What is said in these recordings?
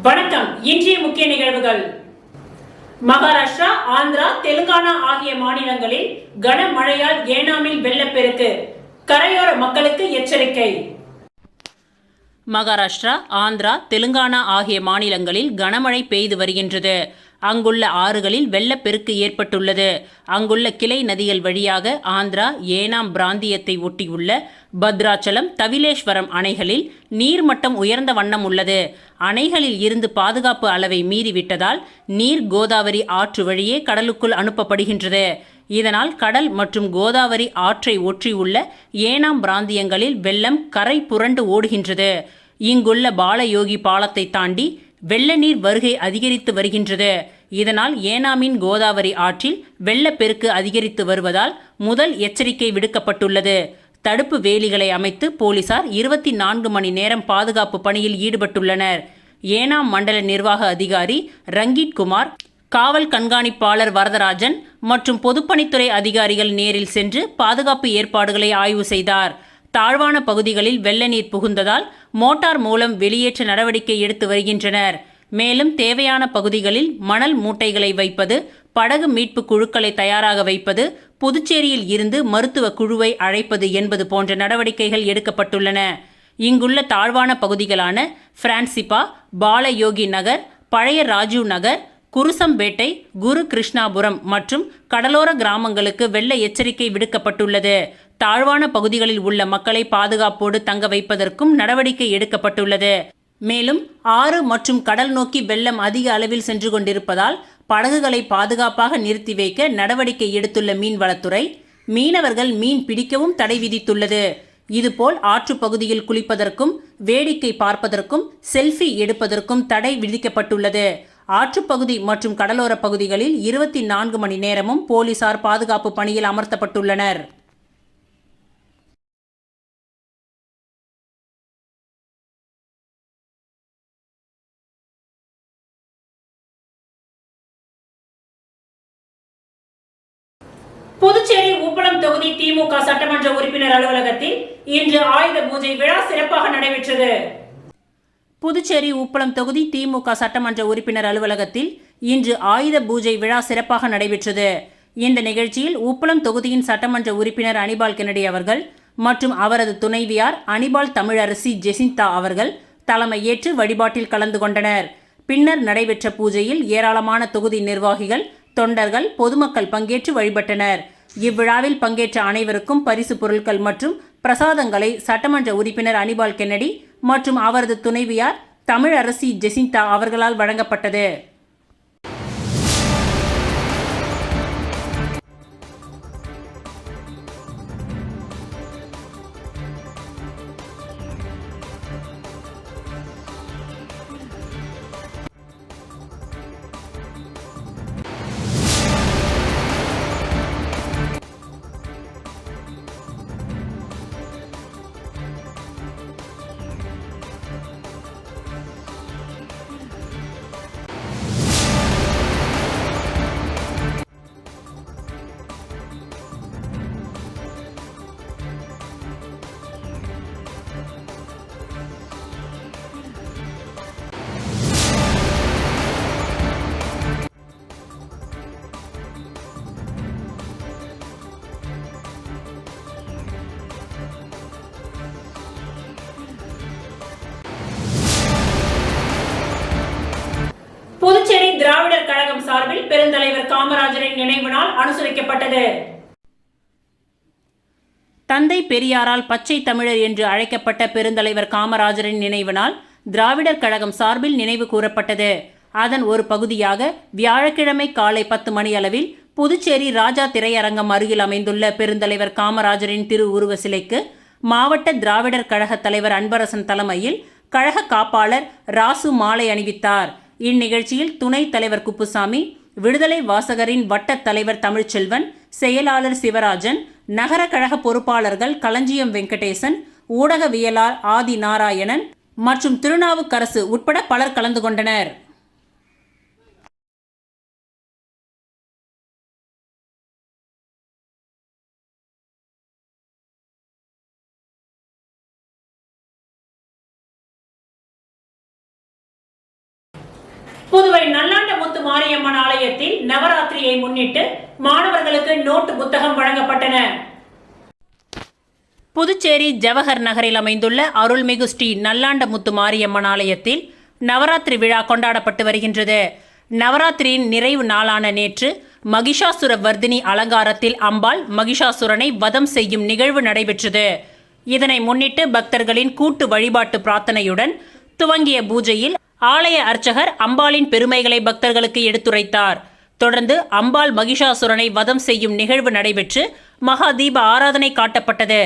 வணக்கம். இன்றைய முக்கிய நிகழ்வுகள். மகாராஷ்டிரா, ஆந்திரா, தெலுங்கானா ஆகிய மாநிலங்களில் கனமழையால் ஏனாமில் வெள்ளப்பெருக்கு, கரையோர மக்களுக்கு எச்சரிக்கை. மகாராஷ்டிரா, ஆந்திரா, தெலுங்கானா ஆகிய மாநிலங்களில் கனமழை பெய்து வருகின்றது. அங்குள்ள ஆறுகளில் வெள்ளப்பெருக்கு ஏற்பட்டுள்ளது. அங்குள்ள கிளை நதிகள் வழியாக ஆந்திரா ஏனாம் பிராந்தியத்தை ஒட்டியுள்ள பத்ராச்சலம், தவிலேஸ்வரம் அணைகளில் நீர்மட்டம் உயர்ந்த வண்ணம் உள்ளது. அணைகளில் இருந்து பாதுகாப்பு அளவை மீறிவிட்டதால் நீர் கோதாவரி ஆற்று வழியே கடலுக்குள் அனுப்பப்படுகின்றது. இதனால் கடல் மற்றும் கோதாவரி ஆற்றை ஒற்றியுள்ள ஏனாம் பிராந்தியங்களில் வெள்ளம் கரை புரண்டு ஓடுகின்றது. இங்குள்ள பாலயோகி பாலத்தை தாண்டி வெள்ள நீர் வருகை அதிகரித்து வருகின்றது. இதனால் ஏனாமின் கோதாவரி ஆற்றில் வெள்ளப்பெருக்கு அதிகரித்து வருவதால் முதல் எச்சரிக்கை விடுக்கப்பட்டுள்ளது. தடுப்பு வேலிகளை அமைத்து போலீசார் 24 மணி நேரம் பாதுகாப்பு பணியில் ஈடுபட்டுள்ளனர். ஏனாம் மண்டல நிர்வாக அதிகாரி ரங்கீட் குமார், காவல் கண்காணிப்பாளர் வரதராஜன் மற்றும் பொதுப்பணித்துறை அதிகாரிகள் நேரில் சென்று பாதுகாப்பு ஏற்பாடுகளை ஆய்வு செய்தார். தாழ்வான பகுதிகளில் வெள்ள நீர் புகுந்ததால் மோட்டார் மூலம் வெளியேற்ற நடவடிக்கை எடுத்து வருகின்றனர். மேலும் தேவையான பகுதிகளில் மணல் மூட்டைகளை வைப்பது, படகு மீட்பு குழுக்களை தயாராக வைப்பது, புதுச்சேரியில் இருந்து மருத்துவ குழுவை அழைப்பது என்பது போன்ற நடவடிக்கைகள் எடுக்கப்பட்டுள்ளன. இங்குள்ள தாழ்வான பகுதிகளான பிரான்சிபா, பாலயோகி நகர், பழைய ராஜீவ் நகர், குருசம்பேட்டை, குரு கிருஷ்ணாபுரம் மற்றும் கடலோர கிராமங்களுக்கு வெள்ள எச்சரிக்கை விடுக்கப்பட்டுள்ளது. தாழ்வான பகுதிகளில் உள்ள மக்களை பாதுகாப்போடு தங்க வைப்பதற்கும் நடவடிக்கை எடுக்கப்பட்டுள்ளது. மேலும் ஆறு மற்றும் கடல் நோக்கி வெள்ளம் அதிக அளவில் சென்று கொண்டிருப்பதால் படகுகளை பாதுகாப்பாக நிறுத்தி வைக்க நடவடிக்கை எடுத்துள்ள மீன்வளத்துறை, மீனவர்கள் மீன் பிடிக்கவும் தடை விதித்துள்ளது. இதுபோல் ஆற்றுப்பகுதியில் குளிப்பதற்கும் வேடிக்கை பார்ப்பதற்கும் செல்ஃபி எடுப்பதற்கும் தடை விதிக்கப்பட்டுள்ளது. ஆற்றுப்பகுதி மற்றும் கடலோர பகுதிகளில் 24 மணி நேரமும் போலீசார் பாதுகாப்பு பணியில் அமர்த்தப்பட்டுள்ளனர். புதுச்சேரி உப்பளம் தொகுதி திமுக சட்டமன்ற உறுப்பினர் அலுவலகத்தில் இன்று ஆயுத பூஜை விழா சிறப்பாக நடைபெற்றது. புதுச்சேரி உப்பளம் தொகுதி திமுக சட்டமன்ற உறுப்பினர் அலுவலகத்தில் இன்று ஆயுத பூஜை விழா சிறப்பாக நடைபெற்றது. இந்த நிகழ்ச்சியில் உப்பளம் தொகுதியின் சட்டமன்ற உறுப்பினர் அனிபால் கென்னடி அவர்கள் மற்றும் அவரது துணைவியார் அனிபால் தமிழரசி ஜெசிந்தா அவர்கள் தலைமையேற்று வழிபாட்டில் கலந்து கொண்டனர். பின்னர் நடைபெற்ற பூஜையில் ஏராளமான தொகுதி நிர்வாகிகள், தொண்டர்கள், பொதுமக்கள் பங்கேற்று வழிபட்டனர். இவ்விழாவில் பங்கேற்ற அனைவருக்கும் பரிசு பொருட்கள் மற்றும் பிரசாதங்களை சட்டமன்ற உறுப்பினர் அனிபால் கென்னடி மற்றும் அவரது துணைவியார் தமிழரசி ஜெசிந்தா அவர்களால் வழங்கப்பட்டது. புதுச்சேரி திராவிடர் கழகம் சார்பில் பெருந்தலைவர் காமராஜரின் நினைவு நாள் அனுசரிக்கப்பட்டது. தந்தை பெரியாரால் பச்சை தமிழர் என்று அழைக்கப்பட்ட பெருந்தலைவர் காமராஜரின் நினைவு நாள் திராவிடர் கழகம் சார்பில் நினைவு கூறப்பட்டது. அதன் ஒரு பகுதியாக வியாழக்கிழமை காலை 10 மணி அளவில் புதுச்சேரி ராஜா திரையரங்கம் அருகில் அமைந்துள்ள பெருந்தலைவர் காமராஜரின் திருவுருவ சிலைக்கு மாவட்ட திராவிடர் கழக தலைவர் அன்பரசன் தலைமையில் கழக காப்பாளர் ராசு மாலை அணிவித்தார். இந்நிகழ்ச்சியில் துணைத் தலைவர் குப்புசாமி, விடுதலை வாசகரின் வட்ட தலைவர் தமிழ்ச்செல்வன், செயலாளர் சிவராஜன், நகர கழக பொறுப்பாளர்கள் களஞ்சியம் வெங்கடேசன், ஊடகவியலாளர் ஆதி நாராயணன் மற்றும் திருநாவுக்கரசு உட்பட பலர் கலந்து கொண்டனர். புதுவை நல்லாண்டமுத்து மாரியம்மன் ஆலயத்தில் நவராத்திரியை முன்னிட்டு மாணவர்களுக்கு நோட்டு புத்தகம் வழங்கப்பட்டன. புதுச்சேரி ஜவஹர் நகரில் அமைந்துள்ள அருள்மிகு ஸ்ரீ நல்லாண்டமுத்து மாரியம்மன் ஆலயத்தில் நவராத்திரி விழா கொண்டாடப்பட்டு வருகின்றது. நவராத்திரியின் நிறைவு நாளான நேற்று மகிஷாசுர வர்தினி அலங்காரத்தில் அம்பாள் மகிஷாசுரனை வதம் செய்யும் நிகழ்வு நடைபெற்றது. இதனை முன்னிட்டு பக்தர்களின் கூட்டு வழிபாட்டு பிரார்த்தனையுடன் துவங்கிய பூஜையில் ஆலய அர்ச்சகர் அம்பாளின் பெருமைகளை பக்தர்களுக்கு எடுத்துரைத்தார். தொடர்ந்து அம்பாள் மகிஷாசுரனை வதம் செய்யும் நிகழ்வு நடைபெற்று மகா தீப ஆராதனை காட்டப்பட்டது.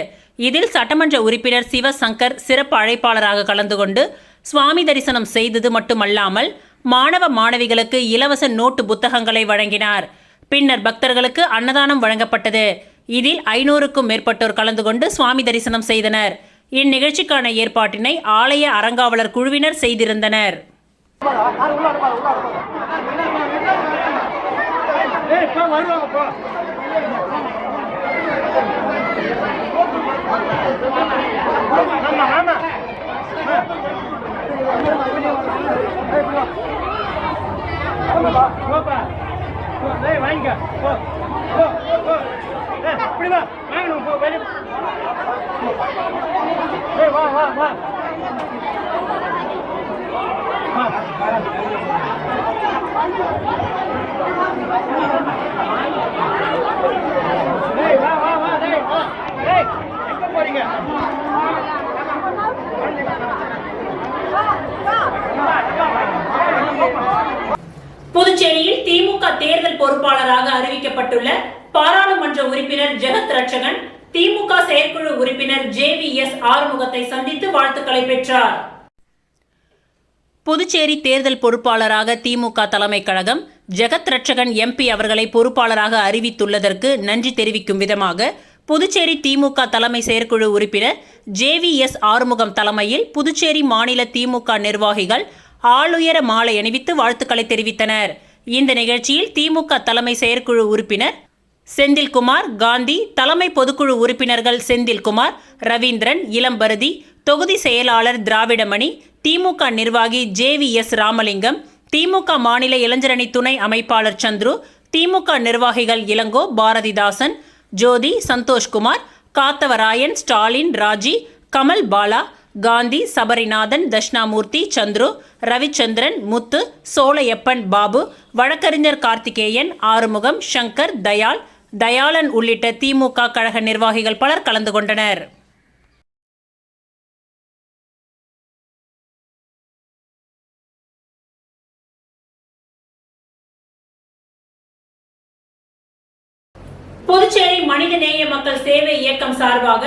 இதில் சட்டமன்ற உறுப்பினர் சிவசங்கர் சிறப்பு அழைப்பாளராக கலந்து கொண்டு சுவாமி தரிசனம் செய்தது மட்டுமல்லாமல் மாணவ மாணவிகளுக்கு இலவச நோட்டு புத்தகங்களை வழங்கினார். பின்னர் பக்தர்களுக்கு அன்னதானம் வழங்கப்பட்டது. இதில் 500க்கும் மேற்பட்டோர் கலந்து கொண்டு சுவாமி தரிசனம் செய்தனர். இந்நிகழ்ச்சிக்கான ஏற்பாட்டினை ஆலய அறங்காவலர் குழுவினர் செய்திருந்தனர். புதுச்சேரியில் திமுக தேர்தல் பொறுப்பாளராக அறிவிக்கப்பட்டுள்ள பாராளுமன்ற உறுப்பினர் ஜெகத் ரட்சகன் திமுக செயற்குழு உறுப்பினர் JVS ஆறுமுகத்தை சந்தித்து வாழ்த்துக்களை பெற்றார். புதுச்சேரி தேர்தல் பொறுப்பாளராக திமுக தலைமை கழகம் ஜெகத் ரட்சகன் MP அவர்களை பொறுப்பாளராக அறிவித்துள்ளதற்கு நன்றி தெரிவிக்கும் விதமாக புதுச்சேரி திமுக தலைமை செயற்குழு உறுப்பினர் JVS ஆறுமுகம் தலைமையில் புதுச்சேரி மாநில திமுக நிர்வாகிகள் ஆளுயர மாலை அணிவித்து வாழ்த்துக்களை தெரிவித்தனர். இந்த நிகழ்ச்சியில் திமுக தலைமை செயற்குழு உறுப்பினர் செந்தில்குமார், காந்தி, தலைமை பொதுக்குழு உறுப்பினர்கள் செந்தில்குமார், ரவீந்திரன், இளம்பருதி, தொகுதி செயலாளர் திராவிடமணி, திமுக நிர்வாகி JVS ராமலிங்கம், திமுக மாநில இளைஞரணி துணை அமைப்பாளர் சந்துரு, திமுக நிர்வாகிகள் இளங்கோ, பாரதிதாசன், ஜோதி, சந்தோஷ்குமார், காத்தவராயன், ஸ்டாலின், ராஜி, கமல் பாலா, காந்தி, சபரிநாதன், தட்சிணாமூர்த்தி, சந்துரு, ரவிச்சந்திரன், முத்து, சோலையப்பன், பாபு, வழக்கறிஞர் கார்த்திகேயன், ஆறுமுகம், சங்கர், தயாளன் உள்ளிட்ட திமுக கழக நிர்வாகிகள் பலர் கலந்து கொண்டனர். புதுச்சேரி மனிதநேய மக்கள் சேவை இயக்கம் சார்பாக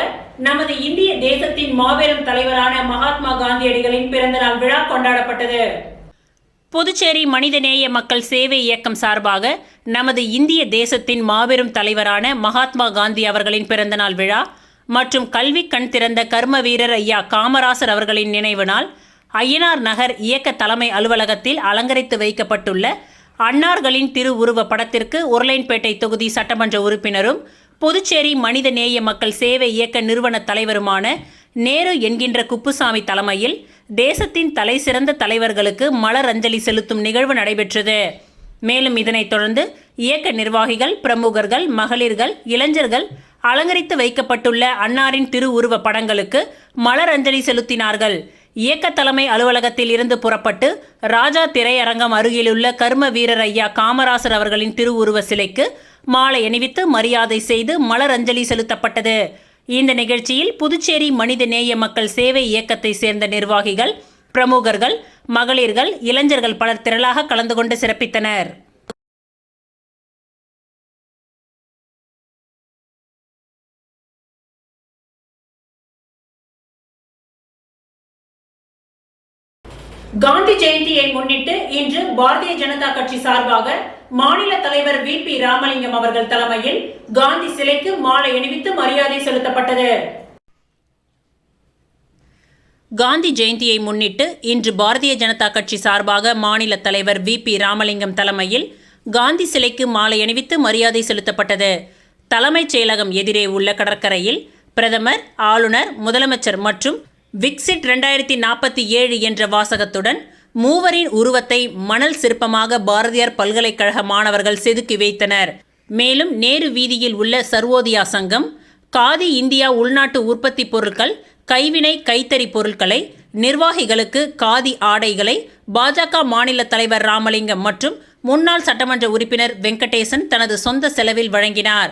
நமது இந்திய தேசத்தின் மாபெரும் தலைவரான மகாத்மா காந்தியடிகளின் பிறந்தநாள் விழா கொண்டாடப்பட்டது. புதுச்சேரி மனிதநேய மக்கள் சேவை இயக்கம் சார்பாக நமது இந்திய தேசத்தின் மாபெரும் தலைவரான மகாத்மா காந்தி அவர்களின் பிறந்தநாள் விழா மற்றும் கல்வி கண் திறந்த கர்ம வீரர் ஐயா காமராசர் அவர்களின் நினைவு நாள் அய்யனார் நகர் இயக்க தலைமை அலுவலகத்தில் அலங்கரித்து வைக்கப்பட்டுள்ள அன்னார்களின் திருவுருவ படத்திற்கு உருளையன்பேட்டை தொகுதி சட்டமன்ற உறுப்பினரும் புதுச்சேரி மனிதநேய மக்கள் சேவை இயக்க நிறுவன தலைவருமான நேரு என்கின்ற குப்புசாமி தலைமையில் தேசத்தின் தலைசிறந்த தலைவர்களுக்கு மலர் அஞ்சலி செலுத்தும் நிகழ்வு நடைபெற்றது. மேலும் இதனைத் தொடர்ந்து இயக்க நிர்வாகிகள், பிரமுகர்கள், மகளிர்கள், இளைஞர்கள் அலங்கரித்து வைக்கப்பட்டுள்ள அன்னாரின் திருவுருவ படங்களுக்கு மலர் அஞ்சலி செலுத்தினார்கள். இயக்க தலைமை அலுவலகத்தில் இருந்து புறப்பட்டு ராஜா திரையரங்கம் அருகிலுள்ள கர்ம வீரர் ஐயா காமராசர் அவர்களின் திருவுருவ சிலைக்கு மாலை அணிவித்து மரியாதை செய்து மலர் அஞ்சலி செலுத்தப்பட்டது. இந்த நிகழ்ச்சியில் புதுச்சேரி மனிதநேய மக்கள் சேவை இயக்கத்தை சேர்ந்த நிர்வாகிகள், பிரமுகர்கள், மகளிர்கள், இளைஞர்கள் பலர் திரளாக கலந்து கொண்டு சிறப்பித்தனர். காந்தி ஜெயந்தியை முன்னிட்டு இன்று பாரதிய ஜனதா கட்சி சார்பாக மாநில தலைவர் VP ராமலிங்கம் அவர்கள் தலைமையில் காந்தி சிலைக்கு மாலை அணிவித்து மரியாதை செலுத்தப்பட்டது. காந்தி ஜெயந்தியை முன்னிட்டு இன்று பாரதிய ஜனதா கட்சி சார்பாக மாநில தலைவர் VP ராமலிங்கம் தலைமையில் காந்தி சிலைக்கு மாலை அணிவித்து மரியாதை செலுத்தப்பட்டது. தலைமைச் செயலகம் எதிரே உள்ள கடற்கரையில் பிரதமர், ஆளுநர், முதலமைச்சர் மற்றும் விக்சிட் 2047 என்ற வாசகத்துடன் மூவரின் உருவத்தை மணல் சிற்பமாக பாரதியார் பல்கலைக்கழக மாணவர்கள் செதுக்கி வைத்தனர். மேலும் நேரு வீதியில் உள்ள சர்வோதயா சங்கம் காதி இந்தியா உள்நாட்டு உற்பத்தி பொருட்கள், கைவினை கைத்தறி பொருட்களை, நிர்வாகிகளுக்கு காதி ஆடைகளை பாஜக மாநில தலைவர் ராமலிங்கம் மற்றும் முன்னாள் சட்டமன்ற உறுப்பினர் வெங்கடேசன் தனது சொந்த செலவில் வழங்கினார்.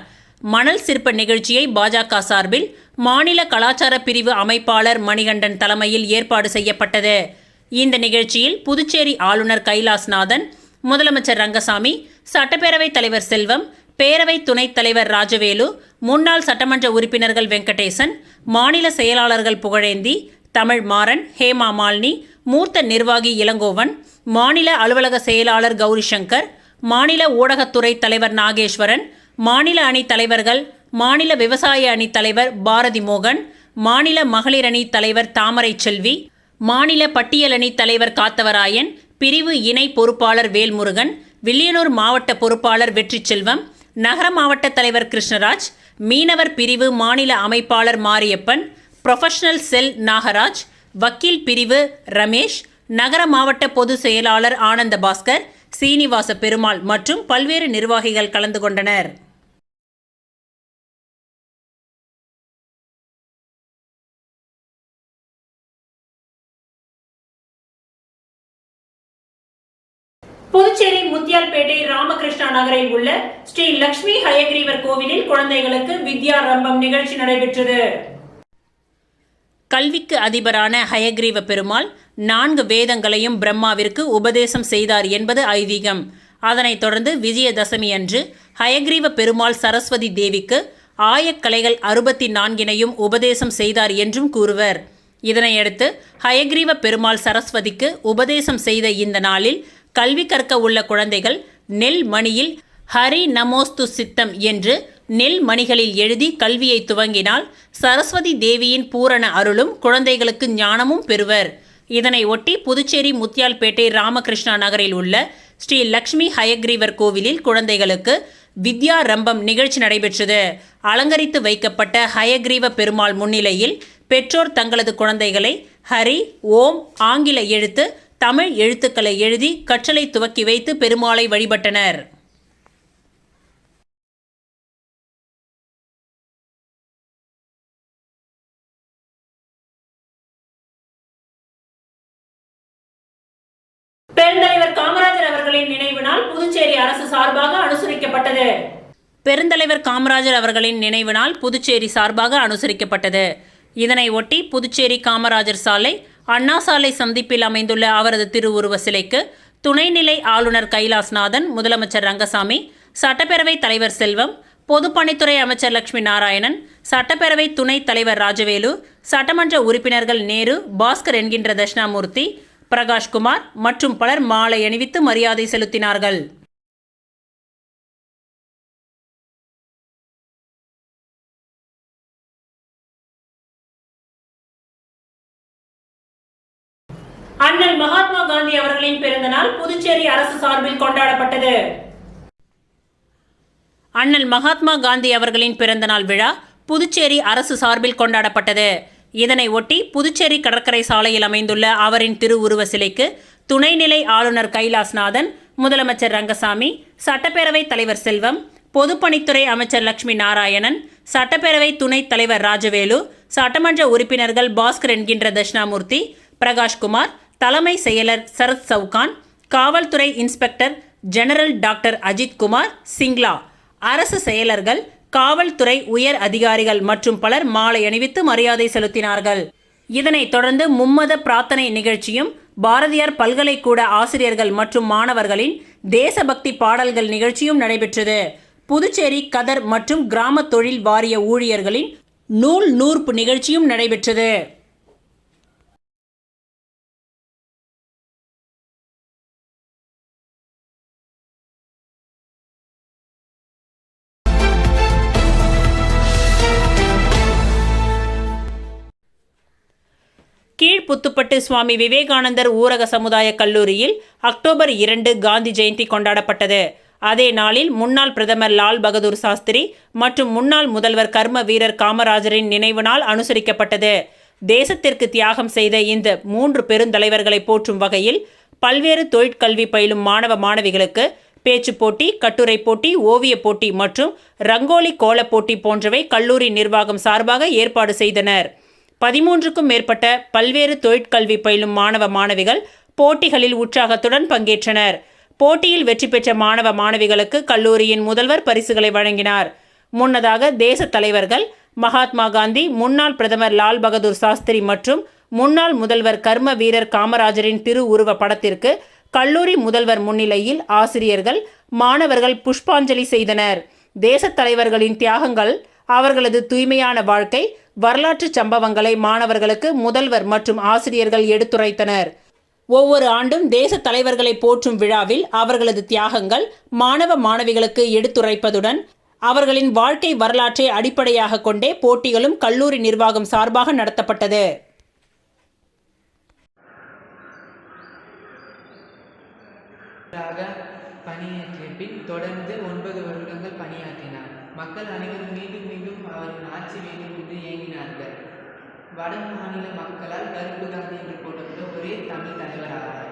மணல் சிற்ப நிகழ்ச்சியை பாஜக சார்பில் மாநில கலாச்சார பிரிவு அமைப்பாளர் மணிகண்டன் தலைமையில் ஏற்பாடு செய்யப்பட்டது. இந்த நிகழ்ச்சியில் புதுச்சேரி ஆளுநர் கைலாஸ்நாதன், முதலமைச்சர் ரங்கசாமி, சட்டப்பேரவைத் தலைவர் செல்வம், பேரவை துணைத் தலைவர் ராஜவேலு, முன்னாள் சட்டமன்ற உறுப்பினர்கள் வெங்கடேசன், மாநில செயலாளர்கள் புகழேந்தி, தமிழ் மாறன், ஹேமா மாலினி, மூர்த்த நிர்வாகி இளங்கோவன், மாநில அலுவலக செயலாளர் கௌரிசங்கர், மாநில ஊடகத்துறை தலைவர் நாகேஸ்வரன், மாநில அணி தலைவர்கள் மாநில விவசாய அணி தலைவர் பாரதி மோகன், மாநில மகளிர் அணி தலைவர் தாமரை செல்வி, மாநில பட்டியல் அணி தலைவர் காத்தவராயன், பிரிவு இணை பொறுப்பாளர் வேல்முருகன், வில்லியனூர் மாவட்ட பொறுப்பாளர் வெற்றி செல்வம், நகர மாவட்ட தலைவர் கிருஷ்ணராஜ், மீனவர் பிரிவு மாநில அமைப்பாளர் மாரியப்பன், புரொஃபஷனல் செல் நாகராஜ், வக்கீல் பிரிவு ரமேஷ், நகர மாவட்ட பொது செயலாளர் ஆனந்த பாஸ்கர், சீனிவாச பெருமாள் மற்றும் பல்வேறு நிர்வாகிகள் கலந்து கொண்டனர். புதுச்சேரி முத்தியால்பேட்டை ராமகிருஷ்ணா நகரில் உள்ள ஸ்ரீ லட்சுமி ஹயக்ரீவர் கோவிலில் குழந்தைகளுக்கு வித்யாரம்பம் நிகழ்ச்சி நடைபெற்றது. கல்விக்கு அதிபரான ஹயக்ரீவ பெருமாள் 4 வேதங்களையும் பிரம்மாவிற்கு உபதேசம் செய்தார் என்பது ஐதீகம். அதனைத் தொடர்ந்து விஜயதசமி அன்று ஹயக்ரீவ பெருமாள் சரஸ்வதி தேவிக்கு ஆயக்கலைகள் 64னையும் உபதேசம் செய்தார் என்றும் கூறுவர். இதனையடுத்து ஹயக்ரீவ பெருமாள் சரஸ்வதிக்கு உபதேசம் செய்த இந்த நாளில் கல்வி கற்க உள்ள குழந்தைகள் நெல் மணியில் ஹரி நமோஸ்து சித்தம் என்று நெல் மணிகளில் எழுதி கல்வியை துவங்கினால் சரஸ்வதி தேவியின் பூரண அருளும் குழந்தைகளுக்கு ஞானமும் பெறுவர். இதனை ஒட்டி புதுச்சேரி முத்தியால்பேட்டை ராமகிருஷ்ணா நகரில் உள்ள ஸ்ரீ லட்சுமி ஹயக்ரீவர் கோவிலில் குழந்தைகளுக்கு வித்யாரம்பம் நிகழ்ச்சி நடைபெற்றது. அலங்கரித்து வைக்கப்பட்ட ஹயக்ரீவ பெருமாள் முன்னிலையில் பெற்றோர் தங்களது குழந்தைகளை ஹரி, ஓம் ஆங்கில எழுத்து, தமிழ் எழுத்துக்களை எழுதி கற்றலை துவக்கி வைத்து பெருமாளை வழிபட்டனர். பெருந்தலைவர் காமராஜர் அவர்களின் நினைவு நாள் புதுச்சேரி அரசு சார்பாக அனுசரிக்கப்பட்டது. பெருந்தலைவர் காமராஜர் அவர்களின் நினைவு நாள் புதுச்சேரி சார்பாக அனுசரிக்கப்பட்டது. இதனை ஒட்டி புதுச்சேரி காமராஜர் சாலை, அண்ணா சாலை சந்திப்பில் அமைந்துள்ள அவரது திருவுருவ சிலைக்கு துணைநிலை ஆளுநர் கைலாஸ்நாதன், முதலமைச்சர் ரங்கசாமி, சட்டப்பேரவை தலைவர் செல்வம், பொதுப்பணித்துறை அமைச்சர் லட்சுமி நாராயணன், சட்டப்பேரவை துணைத் தலைவர் ராஜவேலு, சட்டமன்ற உறுப்பினர்கள் நேரு, பாஸ்கர் என்கின்ற தட்சிணாமூர்த்தி, பிரகாஷ்குமார் மற்றும் பலர் மாலை அணிவித்து மரியாதை செலுத்தினார்கள். அண்ணல் மகாத்மா காந்தி அவர்களின் பிறந்த நாள் புதுச்சேரி அரசு சார்பில் கொண்டாடப்பட்டது. அண்ணல் மகாத்மா காந்தி அவர்களின் பிறந்தநாள் விழா புதுச்சேரி அரசு சார்பில் கொண்டாடப்பட்டது. இதனை ஒட்டி புதுச்சேரி கடற்கரை சாலையில் அமைந்துள்ள அவரின் திருவுருவ சிலைக்கு துணைநிலை ஆளுநர் கைலாஸ்நாதன், முதலமைச்சர் ரங்கசாமி, சட்டப்பேரவை தலைவர் செல்வம், பொதுப்பணித்துறை அமைச்சர் லட்சுமி நாராயணன், சட்டப்பேரவை துணைத் தலைவர் ராஜவேலு, சட்டமன்ற உறுப்பினர்கள் பாஸ்கர் என்கின்ற தட்சிணாமூர்த்தி, பிரகாஷ்குமார், தலைமை செயலர் சரத் சவுகான், காவல்துறை inspector general doctor Ajithkumar Singla, அரசு செயலர்கள், காவல்துறை உயர் அதிகாரிகள் மற்றும் பலர் மாலை அணிவித்து மரியாதை செலுத்தினார்கள். இதனைத் தொடர்ந்து மும்மத பிரார்த்தனை நிகழ்ச்சியும், பாரதியார் பல்கலைக்கூட ஆசிரியர்கள் மற்றும் மாணவர்களின் தேசபக்தி பாடல்கள் நிகழ்ச்சியும் நடைபெற்றது. புதுச்சேரி கதர் மற்றும் கிராம தொழில் வாரிய ஊழியர்களின் நூல் நூற்பு நிகழ்ச்சியும் நடைபெற்றது. கீழ்புத்துப்பட்டு சுவாமி விவேகானந்தர் ஊரக சமுதாய கல்லூரியில் அக்டோபர் 2 காந்தி ஜெயந்தி கொண்டாடப்பட்டது. அதே நாளில் முன்னாள் பிரதமர் லால் பகதூர் சாஸ்திரி மற்றும் முன்னாள் முதல்வர் கர்ம வீரர் காமராஜரின் நினைவு நாள் அனுசரிக்கப்பட்டது. தேசத்திற்கு தியாகம் செய்த இந்த 3 பெருந்தலைவர்களை போற்றும் வகையில் பல்வேறு தொழிற்கல்வி பயிலும் மாணவ மாணவிகளுக்கு பேச்சு போட்டி, கட்டுரை போட்டி, ஓவிய போட்டி மற்றும் ரங்கோலி கோலப் போட்டி போன்றவை கல்லூரி நிர்வாகம் சார்பாக ஏற்பாடு செய்தனர். 13க்கும் மேற்பட்ட பல்வேறு தொழிற்கல்வி பயிலும் மாணவ மாணவிகள் போட்டிகளில் உற்சாகத்துடன் பங்கேற்றனர். போட்டியில் வெற்றி பெற்ற மாணவ மாணவிகளுக்கு கல்லூரியின் முதல்வர் பரிசுகளை வழங்கினார். முன்னதாக தேச தலைவர்கள் மகாத்மா காந்தி, முன்னாள் பிரதமர் லால் பகதூர் சாஸ்திரி மற்றும் முன்னாள் முதல்வர் கர்ம வீரர் காமராஜரின் திருவுருவ படத்திற்கு கல்லூரி முதல்வர் முன்னிலையில் ஆசிரியர்கள், மாணவர்கள் புஷ்பாஞ்சலி செய்தனர். தேச தலைவர்களின் தியாகங்கள், அவர்களது தூய்மையான வாழ்க்கை, வரலாற்று சம்பவங்களை மாணவர்களுக்கு முதல்வர் மற்றும் ஆசிரியர்கள் எடுத்துரைத்தனர். ஒவ்வொரு ஆண்டும் தேச தலைவர்களை போற்றும் விழாவில் அவர்களது தியாகங்கள் மாணவ மாணவிகளுக்கு எடுத்துரைப்பதுடன் அவர்களின் வாழ்க்கை வரலாற்றை அடிப்படையாக கொண்டே போட்டிகளும் கல்லூரி நிர்வாகம் சார்பாக நடத்தப்பட்டது. பணியாற்றிய பின் தொடர்ந்து 9 வருடங்கள் பணியாற்றினார். மக்கள் அனைவரும் மீண்டும் மீண்டும் அவரின் ஆட்சி வேண்டும் என்று ஏங்கினார்கள். வட மாநில மக்களால் கருப்பு காந்தி என்று போடப்பட்ட ஒரே தமிழ் தலைவர் ஆவார்.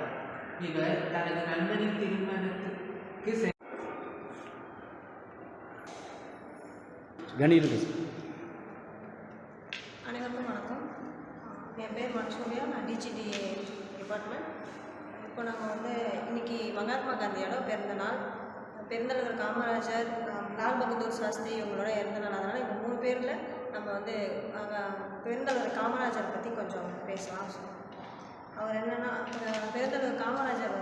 இவர் தனது நண்பனின் திருமணத்துக்கு அனைவருக்கும் வணக்கம். என் பேர் மன்சூரியா, நான் டிஜிடிஏ டிபார்ட்மெண்ட். இப்போ நாங்கள் இன்னைக்கு மகாத்மா காந்தியோட பிறந்தநாள், பெருந்தலைவர் காமராஜர், லால் பகதூர் சாஸ்திரி இவங்களோட இறந்த நாள். அதனால் இந்த 3 பேரில் நம்ம பெருந்தலைவர் காமராஜர் பற்றி கொஞ்சம் பேசலாம். அவர் என்னென்னா, பெருந்தலைவர் காமராஜர்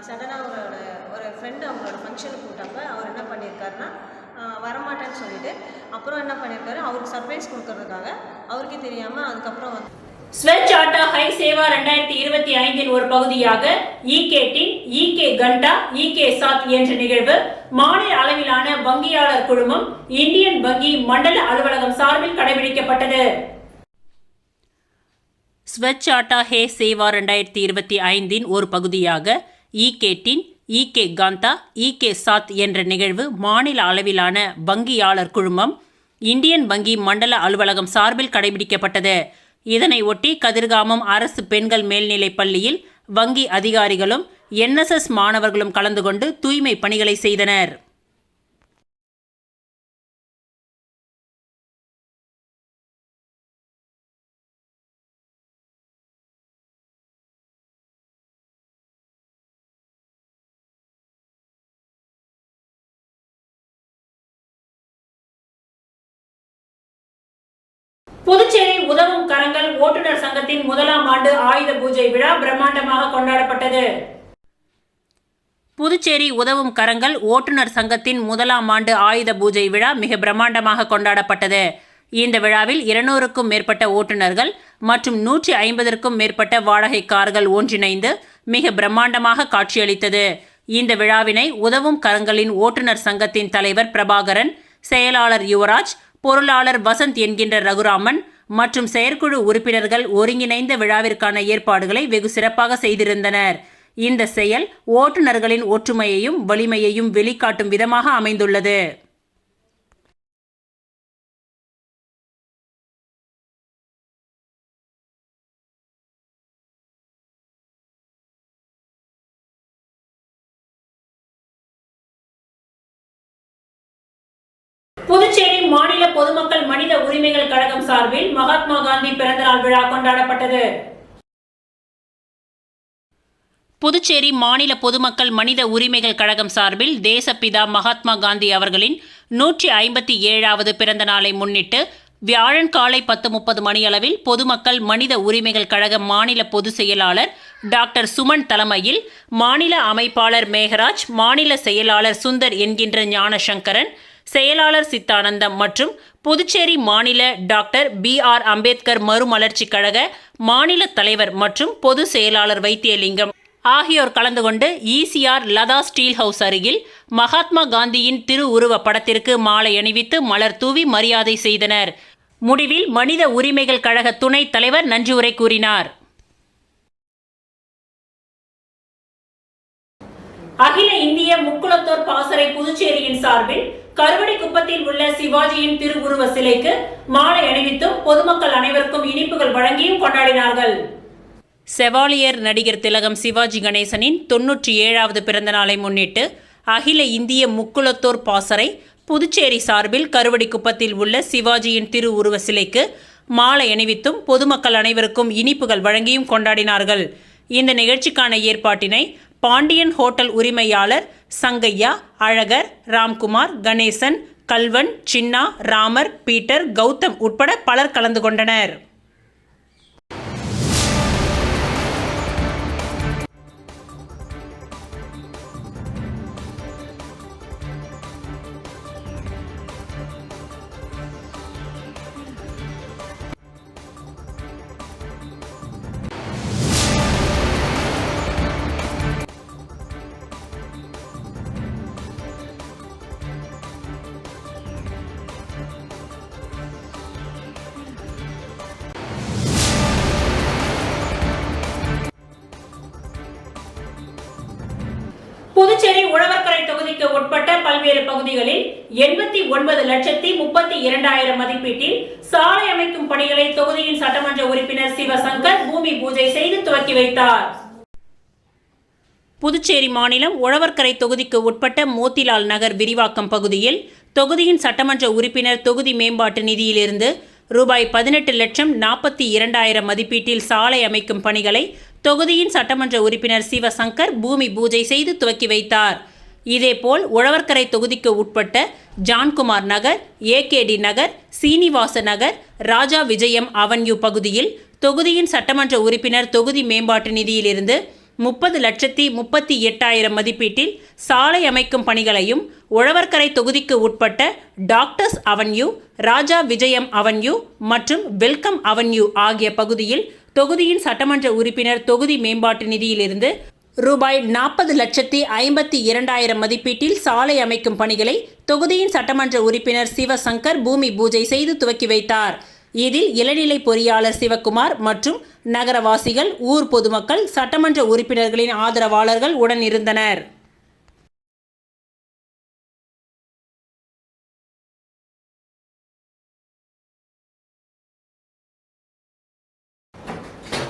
சடனாக அவரோட ஒரு ஃப்ரெண்டு அவங்களோட ஃபங்க்ஷனுக்கு கூட்டாங்க. அவர் என்ன பண்ணியிருக்காருன்னா, வரமாட்டேன்னு சொல்லிட்டு அப்புறம் என்ன பண்ணியிருக்காரு, அவருக்கு சர்ப்ரைஸ் கொடுக்கறதுக்காக அவருக்கே தெரியாமல் அதுக்கப்புறம் ஸ்வச் ஆட்டா ஹை சேவா 2025 ஒரு பகுதியாக ஈகே கண்டா, ஈகே சாத் என்ற நிகழ்வு மாநில அளவிலான வங்கியாளர் குழுமம் இந்தியன் வங்கி மண்டல அலுவலகம் சார்பில் கடைபிடிக்கப்பட்டது. ஸ்வச் ஆட்டா ஹே சேவா 2025 ஒரு பகுதியாக ஈகே கண்டா, ஈகே சாத் என்ற நிகழ்வு மாநில அளவிலான வங்கியாளர் குழுமம் இந்தியன் வங்கி மண்டல அலுவலகம் சார்பில் கடைபிடிக்கப்பட்டது. இதனை ஒட்டி கதிர்காமம் அரசு பெண்கள் மேல்நிலைப் பள்ளியில் வங்கி அதிகாரிகளும் NSS மாணவர்களும் கலந்து கொண்டு தூய்மை பணிகளை செய்தனர். புதுச்சேரி உதவும் கரங்கள் ஓட்டுநர் சங்கத்தின் 1ஆம் ஆண்டு ஆயுத பூஜை விழா பிரம்மாண்டமாக கொண்டாடப்பட்டது. புதுச்சேரி உதவும் கரங்கள் ஓட்டுநர் சங்கத்தின் 1ஆம் ஆண்டு ஆயுத பூஜை விழா மிக பிரம்மாண்டமாக கொண்டாடப்பட்டது. இந்த விழாவில் 200க்கும் மேற்பட்ட ஓட்டுநர்கள் மற்றும் 150க்கும் மேற்பட்ட வாடகை கார்கள் ஒன்றிணைந்து மிக பிரம்மாண்டமாக காட்சியளித்தது. இந்த விழாவினை உதவும் கரங்களின் ஓட்டுநர் சங்கத்தின் தலைவர் பிரபாகரன், செயலாளர் யுவராஜ், பொருளாளர் வசந்த் என்கின்ற ரகுராமன் மற்றும் செயற்குழு உறுப்பினர்கள் ஒருங்கிணைந்த விழாவிற்கான ஏற்பாடுகளை வெகு சிறப்பாக செய்திருந்தனர். இந்த செயல் ஓட்டுநர்களின் ஒற்றுமையையும் வலிமையையும் வெளிக்காட்டும் விதமாக அமைந்துள்ளது. புதுச்சேரி மாநில பொதுமக்கள் மனித உரிமைகள் கழகம் சார்பில் மகாத்மா காந்தி பிறந்தநாள் விழா கொண்டாடப்பட்டது. புதுச்சேரி மாநில பொதுமக்கள் மனித உரிமைகள் கழகம் சார்பில் தேசப்பிதா மகாத்மா காந்தி அவர்களின் 157வது பிறந்த நாளை முன்னிட்டு வியாழன் காலை 10:30 மணியளவில் பொதுமக்கள் மனித உரிமைகள் கழக மாநில பொதுச் செயலாளர் டாக்டர் சுமன் தலைமையில் மாநில அமைப்பாளர் மேகராஜ், மாநில செயலாளர் சுந்தர் என்கின்ற ஞானசங்கரன், செயலாளர் சித்தானந்தம் மற்றும் புதுச்சேரி மாநில டாக்டர் BR அம்பேத்கர் மறுமலர்ச்சி கழக மாநில தலைவர் மற்றும் பொது செயலாளர் வைத்தியலிங்கம் ஆகியோர் கலந்து கொண்டு ECR லதா ஸ்டீல் ஹவுஸ் அருகில் மகாத்மா காந்தியின் திருவுருவ படத்திற்கு மாலை அணிவித்து மலர் தூவி மரியாதை செய்தனர். முடிவில் மனித உரிமைகள் கழக துணைத் தலைவர் நன்றி உரை கூறினார். அகில இந்திய முக்குளத்தோர் பாசறை புதுச்சேரியின் சார்பில் கருவடிக்குப்பத்தில் உள்ள சிவாஜியின் திருவுருவ சிலைக்கு மாலை அணிவித்தும் பொதுமக்கள் அனைவருக்கும் இனிப்புகள் வழங்கியும் கொண்டாடினார்கள். செவாலியர் நடிகர் திலகம் சிவாஜி கணேசனின் 97வது பிறந்தநாளை முன்னிட்டு அகில இந்திய முக்குளத்தோர் பாசறை புதுச்சேரி சார்பில் கருவடிக்குப்பத்தில் உள்ள சிவாஜியின் திருவுருவ சிலைக்கு மாலை அணிவித்தும் பொதுமக்கள் அனைவருக்கும் இனிப்புகள் வழங்கியும் கொண்டாடினார்கள். இந்த நிகழ்ச்சிக்கான ஏற்பாட்டினை பாண்டியன் ஹோட்டல் உரிமையாளர் சங்கையா, அழகர், ராம்குமார், கணேசன், கல்வன், சின்னா, ராமர், பீட்டர், கௌதம் உட்பட பலர் கலந்து கொண்டனர். புதுச்சேரி உழவர்கரை தொகுதிக்கு உட்பட்ட பல்வேறு பகுதிகளில் 89,32,000 மதிப்பீட்டில் சாலை அமைக்கும் பணிகளை தொகுதியின் சட்டமன்ற உறுப்பினர் சிவசங்கர் பூமி பூஜை செய்து துவக்கி வைத்தார். புதுச்சேரி மாநிலம் உழவர்கரை தொகுதிக்கு உட்பட்ட மோத்திலால் நகர் விரிவாக்கம் பகுதியில் தொகுதியின் சட்டமன்ற உறுப்பினர் தொகுதி மேம்பாட்டு நிதியிலிருந்து ரூபாய் 18,42,000 மதிப்பீட்டில் சாலை அமைக்கும் பணிகளை தொகுதியின் சட்டமன்ற உறுப்பினர் சிவசங்கர் பூமி பூஜை செய்து துவக்கி வைத்தார். இதேபோல் உழவர்கரை தொகுதிக்கு உட்பட்ட ஜான்குமார் நகர், ஏகேடி நகர், சீனிவாச நகர், ராஜா விஜயம் அவென்யூ பகுதியில் தொகுதியின் சட்டமன்ற உறுப்பினர் தொகுதி மேம்பாட்டு நிதியிலிருந்து 30,38,000 மதிப்பீட்டில் சாலை அமைக்கும் பணிகளையும் உழவர்கரை தொகுதிக்கு உட்பட்ட டாக்டர்ஸ் அவென்யூ, ராஜா விஜயம் அவென்யூ மற்றும் வெல்கம் அவென்யூ ஆகிய பகுதியில் தொகுதியின் சட்டமன்ற உறுப்பினர் தொகுதி மேம்பாட்டு நிதியிலிருந்து ரூபாய் 40,52,000 மதிப்பீட்டில் சாலை அமைக்கும் பணிகளை தொகுதியின் சட்டமன்ற உறுப்பினர் சிவசங்கர் பூமி பூஜை செய்து துவக்கி வைத்தார். இதில் இளநிலை பொறியாளர் சிவக்குமார் மற்றும் நகரவாசிகள், ஊர் பொதுமக்கள், சட்டமன்ற உறுப்பினர்களின் ஆதரவாளர்கள் உடன் இருந்தனர்.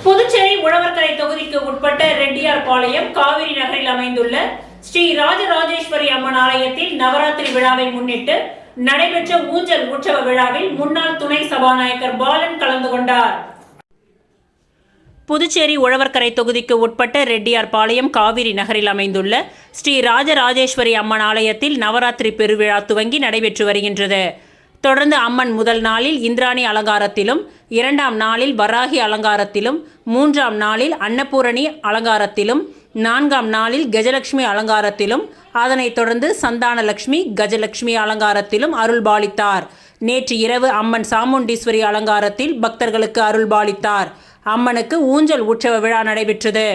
புதுச்சேரி உழவர்கரை தொகுதிக்கு உட்பட்ட ரெட்டியார்பாளையம் காவிரி நகரில் அமைந்துள்ள ஸ்ரீ ராஜராஜேஸ்வரி அம்மன் ஆலயத்தில் நவராத்திரி விழாவை முன்னிட்டு நடைபெற்ற ஊஞ்சல் உற்சவ விழாவில் முன்னாள் துணை சபாநாயகர் பாலன் கலந்து கொண்டார். புதுச்சேரி உழவர்கரை தொகுதிக்கு உட்பட்ட ரெட்டியார்பாளையம் காவிரி நகரில் அமைந்துள்ள ஸ்ரீ ராஜராஜேஸ்வரி அம்மன் ஆலயத்தில் நவராத்திரி பெருவிழா துவங்கி நடைபெற்று வருகின்றது. தொடர்ந்து அம்மன் முதல் நாளில் இந்திராணி அலங்காரத்திலும், 2ஆம் நாளில் வராகி அலங்காரத்திலும், 3ஆம் நாளில் அன்னபூரணி அலங்காரத்திலும், 4ஆம் நாளில் கஜலட்சுமி அலங்காரத்திலும், அதனைத் தொடர்ந்து சந்தானலட்சுமி, கஜலட்சுமி அலங்காரத்திலும் அருள்பாலித்தார். நேற்று இரவு அம்மன் சாமுண்டீஸ்வரி அலங்காரத்தில் பக்தர்களுக்கு அருள்பாலித்தார். அம்மனுக்கு ஊஞ்சல் உற்சவ விழா நடைபெற்றது.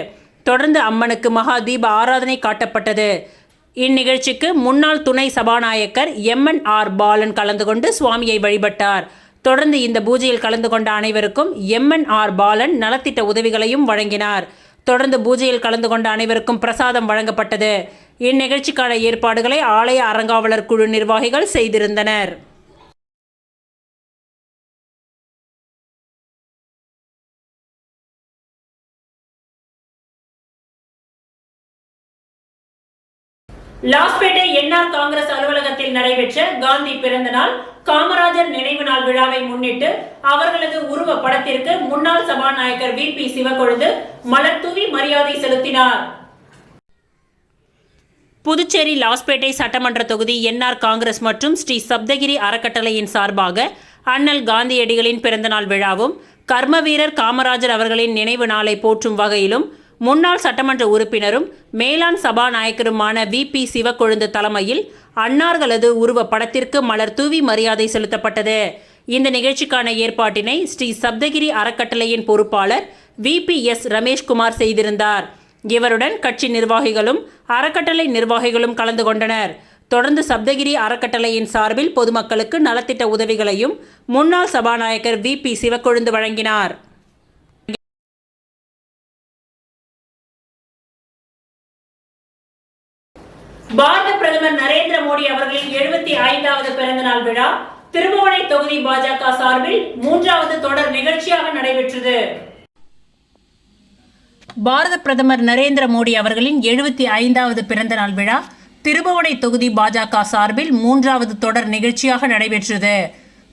தொடர்ந்து அம்மனுக்கு மகா தீப ஆராதனை காட்டப்பட்டது. இந்நிகழ்ச்சிக்கு முன்னாள் துணை சபாநாயகர் MNR பாலன் கலந்து கொண்டு சுவாமியை வழிபட்டார். தொடர்ந்து இந்த பூஜையில் கலந்து கொண்ட அனைவருக்கும் MNR பாலன் நலத்திட்ட உதவிகளையும் வழங்கினார். தொடர்ந்து பூஜையில் கலந்து கொண்ட அனைவருக்கும் பிரசாதம் வழங்கப்பட்டது. இந்நிகழ்ச்சிக்கான ஏற்பாடுகளை ஆலய அறங்காவலர் குழு நிர்வாகிகள் செய்திருந்தனர். லாஸ்பேட்டை NR காங்கிரஸ் அலுவலகத்தில் நடைபெற்ற காந்தி பிறந்தநாள் காமராஜர் நினைவு நாள் விழாவை முன்னிட்டு அவர்களது உருவ படத்திற்கு முன்னாள் சபாநாயகர் VP சிவக்கொழுந்து மலர் தூவி மரியாதை செலுத்தினார். புதுச்சேரி லாஸ்பேட்டை சட்டமன்ற தொகுதி NR காங்கிரஸ் மற்றும் ஸ்ரீ சப்தகிரி அறக்கட்டளையின் சார்பாக அண்ணல் காந்தியடிகளின் பிறந்தநாள் விழாவும், கர்மவீரர் காமராஜர் அவர்களின் நினைவு நாளை போற்றும் வகையிலும் முன்னாள் சட்டமன்ற உறுப்பினரும் மேலாண் சபாநாயகருமான VP சிவக்கொழுந்து தலைமையில் அன்னார்களது உருவ படத்திற்கு மலர் தூவி மரியாதை செலுத்தப்பட்டது. இந்த நிகழ்ச்சிக்கான ஏற்பாட்டினை ஸ்ரீ சப்தகிரி அறக்கட்டளையின் பொறுப்பாளர் VPS ரமேஷ்குமார் செய்திருந்தார். இவருடன் கட்சி நிர்வாகிகளும் அறக்கட்டளை நிர்வாகிகளும் கலந்து கொண்டனர். தொடர்ந்து சப்தகிரி அறக்கட்டளையின் சார்பில் பொதுமக்களுக்கு நலத்திட்ட உதவிகளையும் முன்னாள் சபாநாயகர் VP சிவக்கொழுந்து வழங்கினார். பாரத பிரதமர் நரேந்திர மோடி அவர்களின் 75வது பிறந்தநாள் விழா திருபுவனை தொகுதி பாஜக சார்பில் 3வது தொடர் நிகழ்ச்சியாக நடைபெற்றது. பாரத பிரதமர் நரேந்திர மோடி அவர்களின் 75வது பிறந்தநாள் விழா திருபுவனை தொகுதி பாஜக சார்பில் 3வது தொடர் நிகழ்ச்சியாக நடைபெற்றது.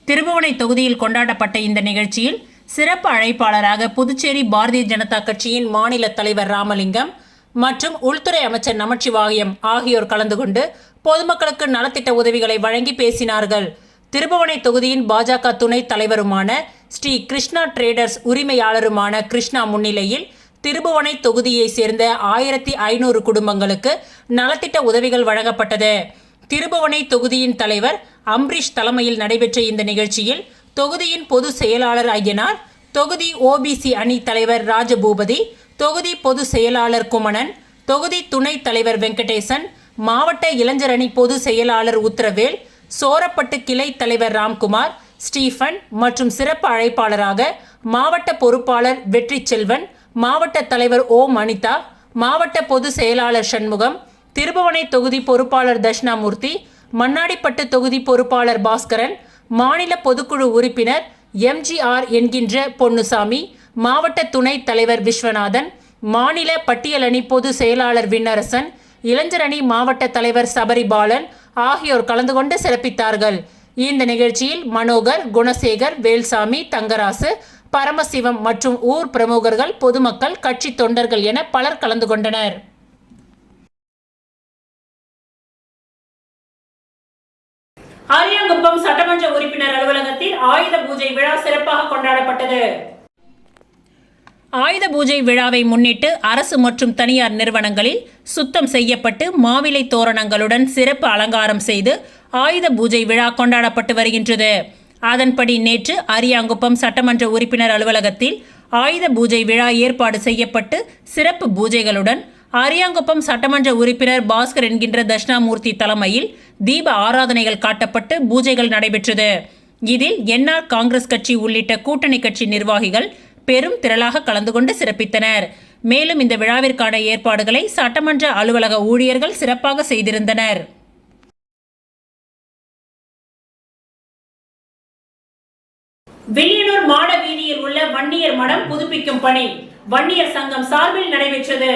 திருபுவனை தொகுதியில் கொண்டாடப்பட்ட இந்த நிகழ்ச்சியில் சிறப்பு அழைப்பாளராக புதுச்சேரி பாரதிய ஜனதா கட்சியின் மாநில தலைவர் ராமலிங்கம் மற்றும் உள்துறை அமைச்சர் நமச்சிவாயம் ஆகியோர் கலந்து கொண்டு பொதுமக்களுக்கு நலத்திட்ட உதவிகளை வழங்கி பேசினார்கள். திருபுவனை தொகுதியின் பாஜக துணைத் தலைவருமான ஸ்ரீ கிருஷ்ணா டிரேடர்ஸ் உரிமையாளருமான கிருஷ்ணா முன்னிலையில் திருபுவனை தொகுதியை சேர்ந்த 1500 குடும்பங்களுக்கு நலத்திட்ட உதவிகள் வழங்கப்பட்டது. திருபுவனை தொகுதியின் தலைவர் அம்பரீஷ் தலைமையில் நடைபெற்ற இந்த நிகழ்ச்சியில் தொகுதியின் பொது செயலாளர் ஐயனார், தொகுதி ஓபிசி அணி தலைவர் ராஜபூபதி, தொகுதி பொது செயலாளர் குமணன், தொகுதி துணைத் தலைவர் வெங்கடேசன், மாவட்ட இளைஞர் அணி பொது செயலாளர் உத்தரவேல், சோரப்பட்டு கிளை தலைவர் ராம்குமார், ஸ்டீஃபன் மற்றும் சிறப்பு அழைப்பாளராக மாவட்ட பொறுப்பாளர் வெற்றி செல்வன், மாவட்ட தலைவர் ஓம் அனிதா, மாவட்ட பொது செயலாளர் சண்முகம், திருபுவனை தொகுதி பொறுப்பாளர் தட்சிணாமூர்த்தி, மண்ணாடிப்பட்டு தொகுதி பொறுப்பாளர் பாஸ்கரன், மாநில பொதுக்குழு உறுப்பினர் எம்ஜிஆர் என்கின்ற பொன்னுசாமி, மாவட்ட துணைத் தலைவர் விஸ்வநாதன், மாநில பட்டியல் அணி பொது செயலாளர் விண்ணரசன், இளைஞர் அணி மாவட்ட தலைவர் சபரிபாலன் ஆகியோர் கலந்து கொண்டு சிறப்பித்தார்கள். இந்த நிகழ்ச்சியில் மனோகர், குணசேகர், வேல்சாமி, தங்கராசு, பரமசிவம் மற்றும் ஊர் பிரமுகர்கள், பொதுமக்கள், கட்சி தொண்டர்கள் என பலர் கலந்து கொண்டனர். அரியாங்குப்பம் சட்டமன்ற உறுப்பினர் அலுவலகத்தில் ஆயுத பூஜை விழா சிறப்பாக கொண்டாடப்பட்டது. ஆயுத பூஜை விழாவை முன்னிட்டு அரசு மற்றும் தனியார் நிறுவனங்களில் சுத்தம் செய்யப்பட்டு மாவிலை தோரணங்களுடன் சிறப்பு அலங்காரம் செய்து ஆயுத பூஜை விழா கொண்டாடப்பட்டு வருகின்றது. அதன்படி நேற்று அரியாங்குப்பம் சட்டமன்ற உறுப்பினர் அலுவலகத்தில் ஆயுத பூஜை விழா ஏற்பாடு செய்யப்பட்டு சிறப்பு பூஜைகளுடன் அரியாங்குப்பம் சட்டமன்ற உறுப்பினர் பாஸ்கர் என்கின்ற தட்சிணாமூர்த்தி தலைமையில் தீப ஆராதனைகள் காட்டப்பட்டு பூஜைகள் நடைபெற்றது. இதில் என்ஆர் காங்கிரஸ் கட்சி உள்ளிட்ட கூட்டணி கட்சி நிர்வாகிகள் பெரும் திரளாக கலந்து கொண்டு சிறப்பித்தனர். மேலும் இந்த விழாவிற்கான ஏற்பாடுகளை சட்டமன்ற அலுவலக ஊழியர்கள் சிறப்பாக செய்திருந்தனர். வில்லியனூர் மாட வீதியில் உள்ள வன்னியர் மடம் புதுப்பிக்கும் பணி வன்னியர் சங்கம் சார்பில் நடைபெற்றது.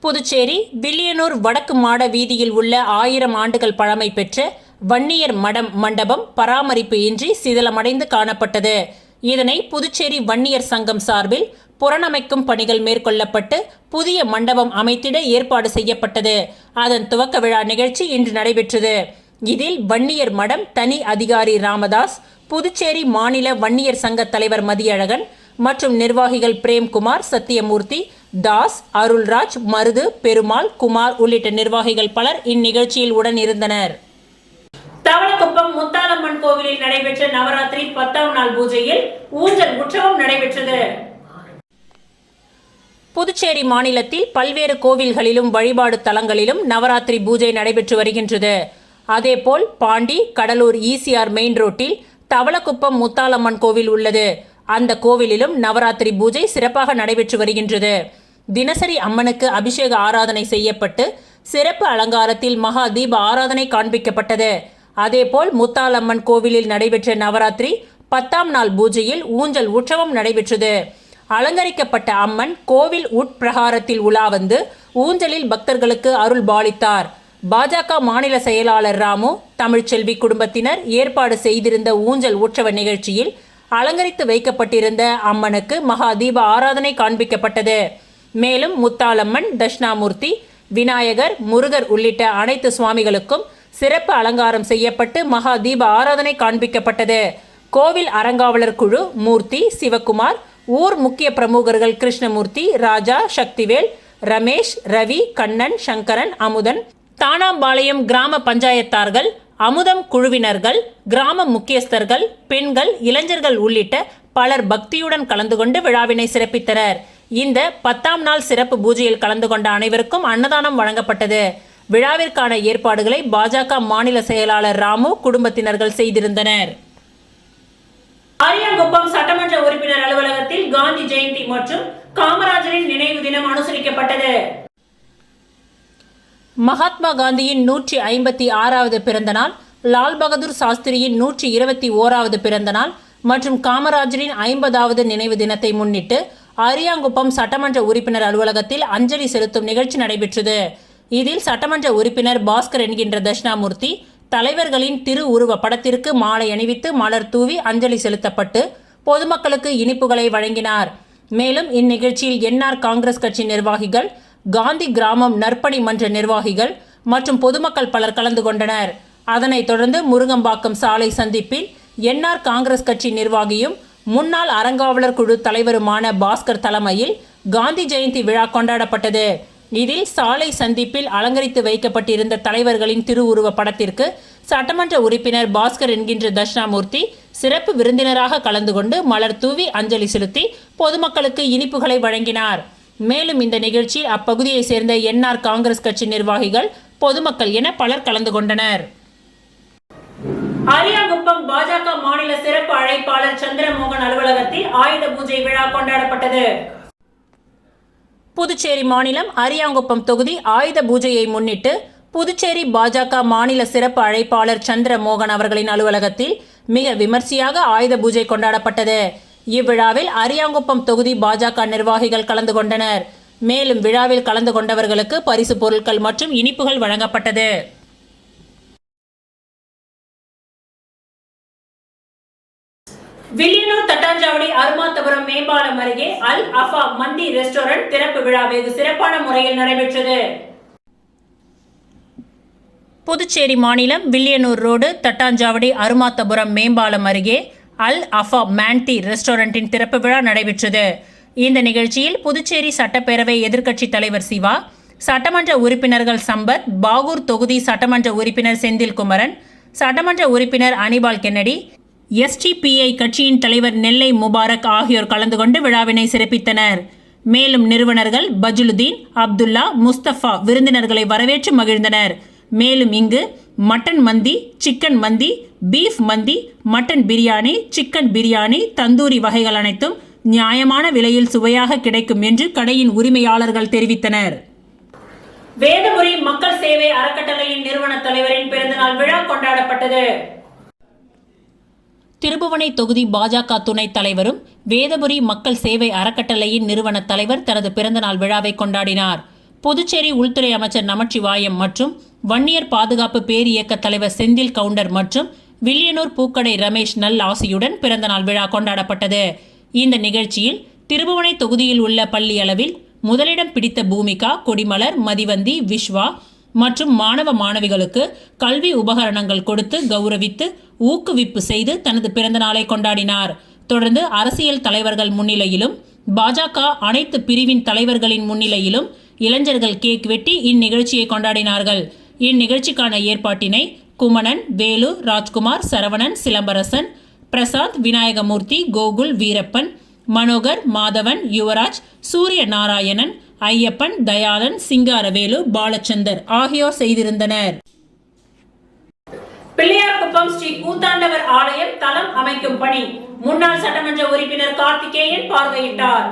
புதுச்சேரி வில்லியனூர் வடக்கு மாட வீதியில் உள்ள 1000 ஆண்டுகள் பழமை பெற்ற வன்னியர் மடம் மண்டபம் பராமரிப்பு இன்றி சிதிலமடைந்து காணப்பட்டது. இதனை புதுச்சேரி வன்னியர் சங்கம் சார்பில் புறணமைக்கும் பணிகள் மேற்கொள்ளப்பட்டு புதிய மண்டபம் அமைத்திட ஏற்பாடு செய்யப்பட்டது. அதன் துவக்க விழா நிகழ்ச்சி இன்று நடைபெற்றது. இதில் வன்னியர் மடம் தனி அதிகாரி ராமதாஸ், புதுச்சேரி மாநில வன்னியர் சங்க தலைவர் மதியழகன் மற்றும் நிர்வாகிகள் பிரேம்குமார், சத்தியமூர்த்தி, தாஸ், அருள்ராஜ், மருது, பெருமாள், குமார் உள்ளிட்ட நிர்வாகிகள் பலர் இந்நிகழ்ச்சியில் உடன் இருந்தனர். தவளக்குப்பம் முத்தாலம்மன் கோவிலில் நடைபெற்ற நவராத்திரி 10ஆம் நாள் பூஜையில் ஊஞ்சல் உற்சவம் நடைபெற்றது. புதுச்சேரி மாநிலத்தில் பல்வேறு கோவில்களிலும் வழிபாடு தலங்களிலும் நவராத்திரி பூஜை நடைபெற்று வருகின்றது. அதேபோல் பாண்டி, கடலூர் ஈசிஆர் மெயின் ரோட்டில் தவளக்குப்பம் முத்தாலம்மன் கோவில் உள்ளது. அந்த கோவிலிலும் நவராத்திரி பூஜை சிறப்பாக நடைபெற்று வருகின்றது. தினசரி அம்மனுக்கு அபிஷேக ஆராதனை செய்யப்பட்டு சிறப்பு அலங்காரத்தில் மகா தீப ஆராதனை காண்பிக்கப்பட்டது. அதேபோல் முத்தாலம்மன் கோவிலில் நடைபெற்ற நவராத்திரி 10ஆம் நாள் பூஜையில் ஊஞ்சல் உற்சவம் நடைபெற்றது. அலங்கரிக்கப்பட்ட அம்மன் கோவில் உட்பிரகாரத்தில் உலா வந்து ஊஞ்சலில் பக்தர்களுக்கு அருள் பாலித்தார். பாஜக மாநில செயலாளர் ராமு, தமிழ்ச்செல்வி குடும்பத்தினர் ஏற்பாடு செய்திருந்த ஊஞ்சல் உற்சவ நிகழ்ச்சியில் அலங்கரித்து வைக்கப்பட்டிருந்த அம்மனுக்கு மகா தீப ஆராதனை காண்பிக்கப்பட்டது. மேலும் முத்தாலம்மன், தட்சிணாமூர்த்தி, விநாயகர், முருகர் உள்ளிட்ட அனைத்து சுவாமிகளுக்கும் சிறப்பு அலங்காரம் செய்யப்பட்டு மகா தீப ஆராதனை காண்பிக்கப்பட்டது. கோவில் அறங்காவலர் குழு மூர்த்தி, சிவகுமார், ஊர் முக்கிய பிரமுகர்கள் கிருஷ்ணமூர்த்தி, ராஜா, சக்திவேல், ரமேஷ், ரவி, கண்ணன், சங்கரன், அமுதன், தானாம்பாளையம் கிராம பஞ்சாயத்தார்கள், அமுதம் குழுவினர்கள், கிராம முக்கியஸ்தர்கள், பெண்கள், இளைஞர்கள் உள்ளிட்ட பலர் பக்தியுடன் கலந்து கொண்டு விழாவினை சிறப்பித்தனர். இந்த 10ஆம் நாள் சிறப்பு பூஜையில் கலந்து கொண்ட அனைவருக்கும் அன்னதானம் வழங்கப்பட்டது. விழாவிற்கான ஏற்பாடுகளை பாஜக மாநில செயலாளர் ராமு குடும்பத்தினர்கள் செய்திருந்தனர். அரியாங்குப்பம் சட்டமன்ற உறுப்பினர் அலுவலகத்தில் காந்தி ஜெயந்தி மற்றும் காமராஜரின் நினைவு தினம் அனுசரிக்கப்பட்டது. மகாத்மா காந்தியின் 156வது பிறந்தநாள், லால் பகதூர் சாஸ்திரியின் 121வது பிறந்தநாள் மற்றும் காமராஜரின் 50வது நினைவு தினத்தை முன்னிட்டு அரியாங்குப்பம் சட்டமன்ற உறுப்பினர் அலுவலகத்தில் அஞ்சலி செலுத்தும் நிகழ்ச்சி நடைபெற்றது. இதில் சட்டமன்ற உறுப்பினர் பாஸ்கர் என்கின்ற தட்சிணாமூர்த்தி தலைவர்களின் திரு உருவ படத்திற்கு மாலை அணிவித்து மலர் தூவி அஞ்சலி செலுத்தப்பட்டு பொதுமக்களுக்கு இனிப்புகளை வழங்கினார். மேலும் இந்நிகழ்ச்சியில் என்ஆர் காங்கிரஸ் கட்சி நிர்வாகிகள், காந்தி கிராமம் நற்பணி மன்ற நிர்வாகிகள் மற்றும் பொதுமக்கள் பலர் கலந்து கொண்டனர். அதனைத் தொடர்ந்து முருங்கம்பாக்கம் சாலை சந்திப்பில் என்ஆர் காங்கிரஸ் கட்சி நிர்வாகியும் முன்னாள் அறங்காவலர் குழு தலைவருமான பாஸ்கர் தலைமையில் காந்தி ஜெயந்தி விழா கொண்டாடப்பட்டது. இதில் சாலை சந்திப்பில் அலங்கரித்து வைக்கப்பட்டிருந்த தலைவர்களின் திருவுருவ படத்திற்கு சட்டமன்ற உறுப்பினர் பாஸ்கர் என்கின்ற தட்சிணாமூர்த்தி சிறப்பு விருந்தினராக கலந்து கொண்டு மலர் தூவி அஞ்சலி செலுத்தி பொதுமக்களுக்கு இனிப்புகளை வழங்கினார். மேலும் இந்த நிகழ்ச்சியில் அப்பகுதியை சேர்ந்த என்ஆர் காங்கிரஸ் கட்சி நிர்வாகிகள், பொதுமக்கள் என பலர் கலந்து கொண்டனர். அரியாங்குப்பம் பாஜக மாநில சிறப்பு அழைப்பாளர் சந்திரமோகன் அலுவலகத்தில் ஆயுத பூஜை விழா கொண்டாடப்பட்டது. புதுச்சேரி மாநிலம் அரியாங்குப்பம் தொகுதி ஆயுத பூஜையை முன்னிட்டு புதுச்சேரி பாஜக மாநில சிறப்பு அழைப்பாளர் சந்திரமோகன் அவர்களின் அலுவலகத்தில் மிக விமர்சையாக ஆயுத பூஜை கொண்டாடப்பட்டது. இவ்விழாவில் அரியாங்குப்பம் தொகுதி பாஜக நிர்வாகிகள் கலந்து கொண்டனர். மேலும் விழாவில் கலந்து கொண்டவர்களுக்கு பரிசு பொருட்கள் மற்றும் இனிப்புகள் வழங்கப்பட்டது. வில்லியனூர் தட்டாஞ்சாவடி அருமாத்தபுரம் மேம்பாலம் அருகே அல் அஃபா மந்தி ரெஸ்டாரண்ட் திறப்பு விழா வெகு சிறப்பான முறையில் நடைபெற்றது. புதுச்சேரி மாநிலம் வில்லியனூர் ரோடு தட்டாஞ்சாவடி அருமாத்தபுரம் மேம்பாலம் அருகே அல் அஃபா மந்தி ரெஸ்டாரண்டின் திறப்பு விழா நடைபெற்றது. இந்த நிகழ்ச்சியில் புதுச்சேரி சட்டப்பேரவை எதிர்க்கட்சித் தலைவர் சிவா, சட்டமன்ற உறுப்பினர்கள் சம்பத், பாகூர் தொகுதி சட்டமன்ற உறுப்பினர் செந்தில்குமரன், சட்டமன்ற உறுப்பினர் அனிபால் கென்னடி, எஸ்டிபிஐ கட்சியின் தலைவர் நெல்லை முபாரக் ஆகியோர் கலந்து கொண்டு விழாவினை சிறப்பித்தனர். மேலும் நிறுவனர்கள் பஜ்லுதீன், அப்துல்லா, முஸ்தபா விருந்தினர்களை வரவேற்று மகிழ்ந்தனர். மேலும் இங்கு மட்டன் மந்தி, சிக்கன் மந்தி, பீஃப் மந்தி, மட்டன் பிரியாணி, சிக்கன் பிரியாணி, தந்தூரி வகைகள் அனைத்தும் நியாயமான விலையில் சுவையாக கிடைக்கும் என்று கடையின் உரிமையாளர்கள் தெரிவித்தனர். வேதபுரி மக்கள் சேவை அறக்கட்டளையின் நிறுவன தலைவரின் பிறந்தநாள் விழா கொண்டாடப்பட்டது. திருபுவனை தொகுதி பாஜக துணைத் தலைவரும் வேதபுரி மக்கள் சேவை அறக்கட்டளையின் நிறுவன தலைவர் தனது பிறந்தநாள் விழாவை கொண்டாடினார். புதுச்சேரி உள்துறை அமைச்சர் நமச்சிவாயம் மற்றும் வன்னியர் பாதுகாப்பு பேரியக்க தலைவர் செந்தில் கவுண்டர் மற்றும் வில்லியனூர் பூக்கடை ரமேஷ் நல் ஆசியுடன் பிறந்தநாள் விழா கொண்டாடப்பட்டது. இந்த நிகழ்ச்சியில் திருபுவனை தொகுதியில் உள்ள பள்ளி அளவில் முதலிடம் பிடித்த பூமிகா, கொடிமலர், மதிவந்தி, விஸ்வா மற்றும் மாணவ மாணவிகளுக்கு கல்வி உபகரணங்கள் கொடுத்து கௌரவித்து ஊக்குவிப்பு செய்து தனது பிறந்த நாளை கொண்டாடினார். தொடர்ந்து அரசியல் தலைவர்கள் முன்னிலையிலும் பாஜக அனைத்து பிரிவின் தலைவர்களின் முன்னிலையிலும் இளைஞர்கள் கேக் வெட்டி இந்நிகழ்ச்சியை கொண்டாடினார்கள். இந்நிகழ்ச்சிக்கான ஏற்பாட்டினை குமணன், வேலு, ராஜ்குமார், சரவணன், சிலம்பரசன், பிரசாத், விநாயகமூர்த்தி, கோகுல், வீரப்பன், மனோகர், மாதவன், யுவராஜ், சூரிய நாராயணன், ஐயப்பன், தயாளன், சிங்காரவேலு, பாலச்சந்தர் ஆகியோர் செய்திருந்தனர். பிள்ளையார்குப்பம் ஸ்ரீ கூத்தாண்டவர் ஆலயம் தளம் அமைக்கும் பணி முன்னாள் சட்டமன்ற உறுப்பினர் கார்த்திகேயன் பார்வையிட்டார்.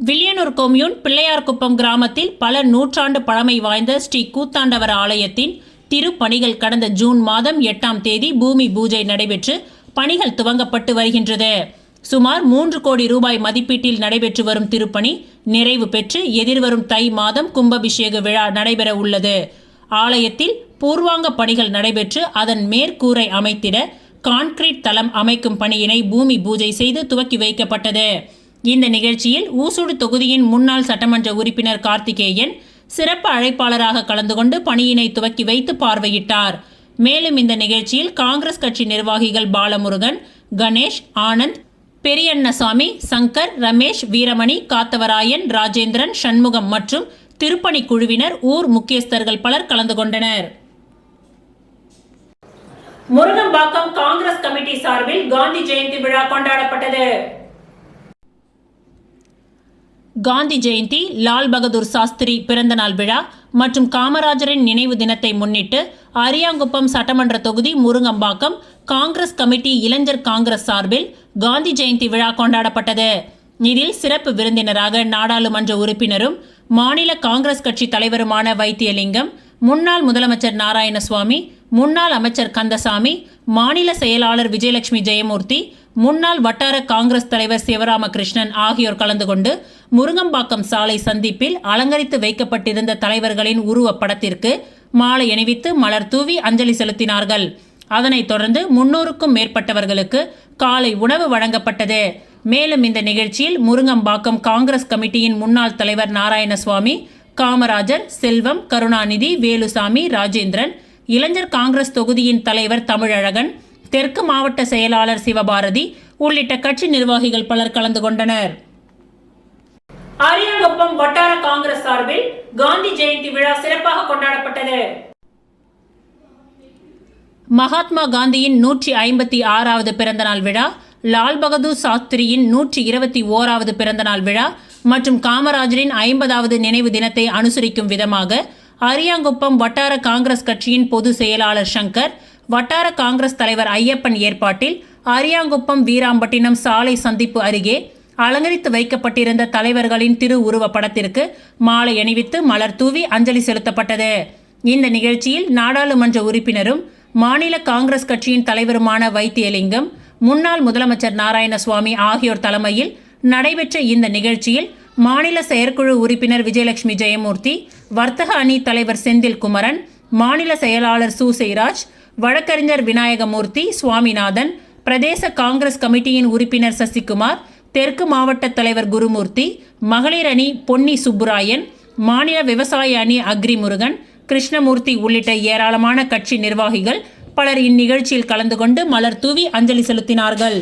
வில்லியனூர் கொம்யூன் பிள்ளையார்குப்பம் கிராமத்தில் பல நூற்றாண்டு பழமை வாய்ந்த ஸ்ரீ கூத்தாண்டவர் ஆலயத்தின் திருப்பணிகள் கடந்த ஜூன் மாதம் 8ஆம் தேதி பூமி பூஜை நடைபெற்று பணிகள் துவங்கப்பட்டு வருகின்றது. சுமார் 3 கோடி ரூபாய் மதிப்பீட்டில் நடைபெற்று வரும் திருப்பணி நிறைவு பெற்று எதிர்வரும் தை மாதம் கும்பாபிஷேக விழா நடைபெற உள்ளது. ஆலயத்தில் பூர்வாங்க பணிகள் நடைபெற்று அதன் மேற்கூரை அமைத்திட கான்கிரீட் தளம் அமைக்கும் பணியினை பூமி பூஜை செய்து துவக்கி வைக்கப்பட்டது. இந்த நிகழ்ச்சியில் ஊசுடு தொகுதியின் முன்னாள் சட்டமன்ற உறுப்பினர் கார்த்திகேயன் சிறப்பு அழைப்பாளராக கலந்து கொண்டு பணியினை துவக்கி வைத்து பார்வையிட்டார். மேலும் இந்த நிகழ்ச்சியில் காங்கிரஸ் கட்சி நிர்வாகிகள் பாலமுருகன், கணேஷ், ஆனந்த், பெரியண்ணசாமி, சங்கர், ரமேஷ், வீரமணி, காத்தவராயன், ராஜேந்திரன், சண்முகம் மற்றும் திருப்பணி குழுவினர், ஊர் முக்கியஸ்தர்கள் பலர் கலந்து கொண்டனர். முருங்கம்பாக்கம் காங்கிரஸ் கமிட்டி சார்பில் காந்தி ஜெயந்தி விழா கொண்டாடப்பட்டது. காந்தி ஜெயந்தி, லால் பகதூர் சாஸ்திரி பிறந்தநாள் விழா மற்றும் காமராஜரின் நினைவு தினத்தை முன்னிட்டு அரியாங்குப்பம் சட்டமன்ற தொகுதி முருங்கம்பாக்கம் காங்கிரஸ் கமிட்டி இளைஞர் காங்கிரஸ் சார்பில் காந்தி ஜெயந்தி விழா கொண்டாடப்பட்டது. இதில் சிறப்பு விருந்தினராக நாடாளுமன்ற உறுப்பினரும் மாநில காங்கிரஸ் கட்சி தலைவருமான வைத்தியலிங்கம், முன்னாள் முதலமைச்சர் நாராயணசுவாமி, முன்னாள் அமைச்சர் கந்தசாமி, மாநில செயலாளர் விஜயலட்சுமி ஜெயமூர்த்தி, முன்னாள் வட்டார காங்கிரஸ் தலைவர் சிவராமகிருஷ்ணன் ஆகியோர் கலந்து கொண்டு முருங்கம்பாக்கம் சாலை சந்திப்பில் அலங்கரித்து வைக்கப்பட்டிருந்த தலைவர்களின் உருவப்படத்திற்கு மாலை அணிவித்து மலர் தூவி அஞ்சலி செலுத்தினார்கள். அதனைத் தொடர்ந்து 300க்கும் மேற்பட்டவர்களுக்கு காலை உணவு வழங்கப்பட்டது. மேலும் இந்த நிகழ்ச்சியில் முருங்கம்பாக்கம் காங்கிரஸ் கமிட்டியின் முன்னாள் தலைவர் நாராயணசுவாமி, காமராஜர், செல்வம், கருணாநிதி, வேலுசாமி, ராஜேந்திரன், இளைஞர் காங்கிரஸ் தொகுதியின் தலைவர் தமிழழகன், தெற்கு மாவட்ட செயலாளர் சிவபாரதி உள்ளிட்ட கட்சி நிர்வாகிகள் பலர் கலந்து கொண்டனர். அரியாங்குப்பம் வட்டார காங்கிரஸ் சார்பில் காந்தி ஜெயந்தி விழா சிறப்பாக கொண்டாடப்பட்டது. மகாத்மா காந்தியின் 156வது பிறந்தநாள் விழா, லால் பகதூர் சாஸ்திரியின் 121வது பிறந்தநாள் விழா மற்றும் காமராஜரின் 50வது நினைவு தினத்தை அனுசரிக்கும் விதமாக அரியாங்குப்பம் வட்டார காங்கிரஸ் கட்சியின் பொதுச் செயலாளர் சங்கர், வட்டார காங்கிரஸ் தலைவர் ஐயப்பன் ஏற்பாட்டில் அரியாங்குப்பம் வீராம்பட்டினம் சாலை சந்திப்பு அருகே அலங்கரித்து வைக்கப்பட்டிருந்த தலைவர்களின் திரு உருவ படத்திற்கு மாலை அணிவித்து மலர் தூவி அஞ்சலி செலுத்தப்பட்டது. இந்த நிகழ்ச்சியில் நாடாளுமன்ற உறுப்பினரும் மாநில காங்கிரஸ் கட்சியின் தலைவருமான வைத்தியலிங்கம், முன்னாள் முதலமைச்சர் நாராயணசுவாமி ஆகியோர் தலைமையில் நடைபெற்ற இந்த நிகழ்ச்சியில் மாநில செயற்குழு உறுப்பினர் விஜயலட்சுமி ஜெயமூர்த்தி, வர்த்தக அணி தலைவர் செந்தில் குமரன், மாநில செயலாளர் சூசைராஜ், வழக்கறிஞர் விநாயகமூர்த்தி, சுவாமிநாதன், பிரதேச காங்கிரஸ் கமிட்டியின் உறுப்பினர் சசிகுமார், தெற்கு மாவட்ட தலைவர் குருமூர்த்தி, மகளிர் அணி பொன்னி சுப்புராயன், மாநில விவசாய அணி அக்ரிமுருகன், கிருஷ்ணமூர்த்தி உள்ளிட்ட ஏராளமான கட்சி நிர்வாகிகள் பலர் இந்நிகழ்ச்சியில் கலந்து கொண்டு மலர் தூவி அஞ்சலி செலுத்தினார்கள்.